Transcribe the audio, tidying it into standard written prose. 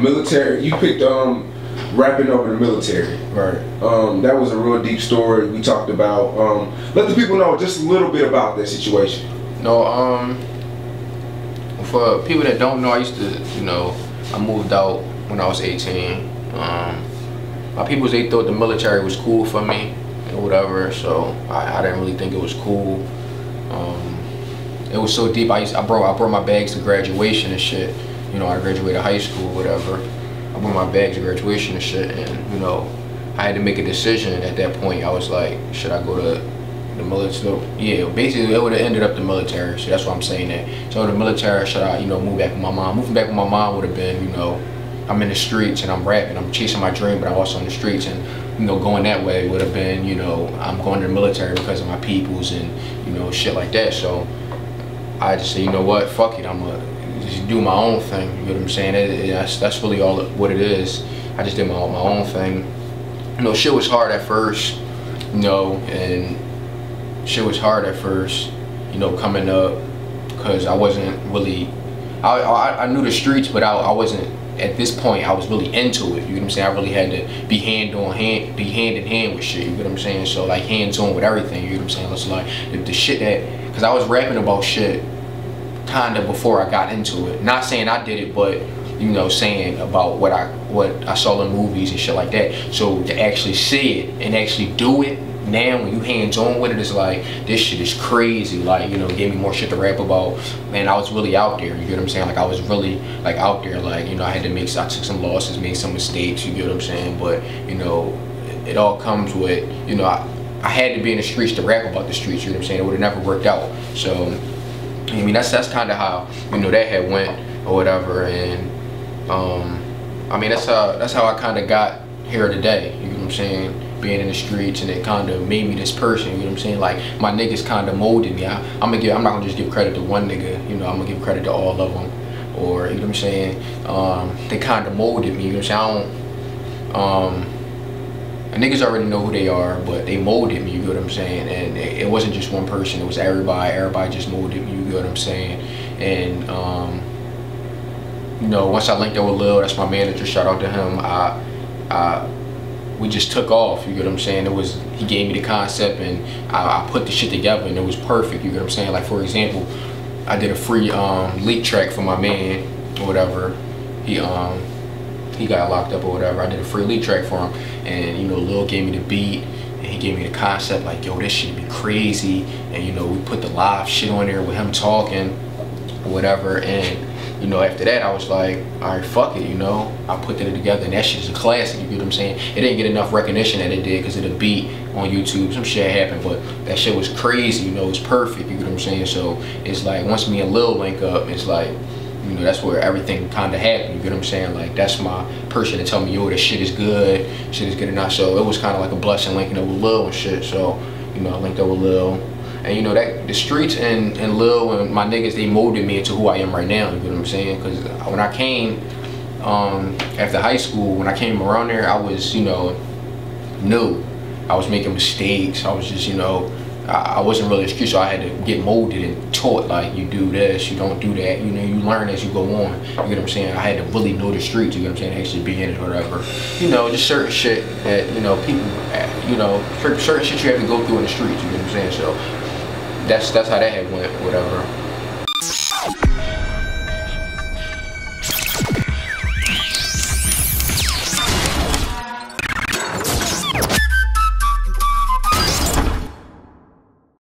Military, you picked rapping over the military. Right. That was a real deep story we talked about. Let the people know just a little bit about that situation. No, for people that don't know, I used to, I moved out when I was 18. My peoples, they thought the military was cool for me or whatever, so I didn't really think it was cool. It was so deep. I brought my bags to graduation and shit. I graduated high school, whatever. I brought my bags to graduation and shit, and I had to make a decision at that point. I was like, should I go to the military? Yeah, basically it would have ended up the military. So that's why I'm saying that. So the military, should I, move back with my mom? Moving back with my mom would have been, I'm in the streets and I'm rapping. I'm chasing my dream, but I'm also in the streets, and going that way would have been, I'm going to the military because of my peoples and shit like that. So I just say, what, fuck it, I'm gonna just do my own thing. You know what I'm saying? That's really all what it is. I just did my own thing. Shit was hard at first, and shit was hard at first, coming up, because I wasn't really, I knew the streets, but I wasn't, at this point, I was really into it. You know what I'm saying? I really had to be hand in hand with shit. You know what I'm saying? So like hands on with everything. You know what I'm saying? It's like the shit that, because I was rapping about shit kind of before I got into it. Not saying I did it, but saying about what I saw in movies and shit like that. So to actually see it and actually do it now, when you hands on with it, it's like, this shit is crazy. Like, gave me more shit to rap about. Man, I was really out there. You get what I'm saying? Like, I was really like out there. Like, I had to I took some losses, made some mistakes. You get what I'm saying? But it all comes with, I had to be in the streets to rap about the streets. You know what I'm saying? It would have never worked out. So I mean, that's kind of how that had went or whatever. And I mean, that's how I kind of got here today. You know what I'm saying? Being in the streets, and it kind of made me this person. You know what I'm saying? Like, my niggas kind of molded me. I'm not gonna just give credit to one nigga. I'm gonna give credit to all of them. Or, you know what I'm saying? They kind of molded me. You know what I'm saying? Niggas already know who they are, but they molded me. You know what I'm saying? And it wasn't just one person. It was everybody. Everybody just molded me. You know what I'm saying? And once I linked up with Lil, that's my manager. Shout out to him. We just took off, you get what I'm saying? He gave me the concept, and I put the shit together, and it was perfect, you get what I'm saying? Like, for example, I did a free leak track for my man or whatever. He got locked up or whatever. I did a free leak track for him, and Lil gave me the beat, and he gave me the concept, like, yo, this shit be crazy. And we put the live shit on there with him talking or whatever. And after that, I was like, all right, fuck it, I put that together, and that shit is a classic, you get what I'm saying? It didn't get enough recognition that it did because of the beat on YouTube. Some shit happened, but that shit was crazy, it was perfect, you get what I'm saying? So it's like, once me and Lil link up, it's like, that's where everything kind of happened, you get what I'm saying? Like, that's my person to tell me, yo, this shit is good or not. So it was kind of like a blessing linking up with Lil and shit. So, I linked up with Lil. And that the streets and Lil and my niggas, they molded me into who I am right now, you know what I'm saying? Because when I came, after high school, when I came around there, I was, new. I was making mistakes. I was just, I wasn't really excused, so I had to get molded and taught, like, you do this, you don't do that, you learn as you go on, you get what I'm saying? I had to really know the streets, you get what I'm saying, actually be in it or whatever. Just certain shit that, people, certain shit you have to go through in the streets, you get what I'm saying? So that's how that had went, whatever.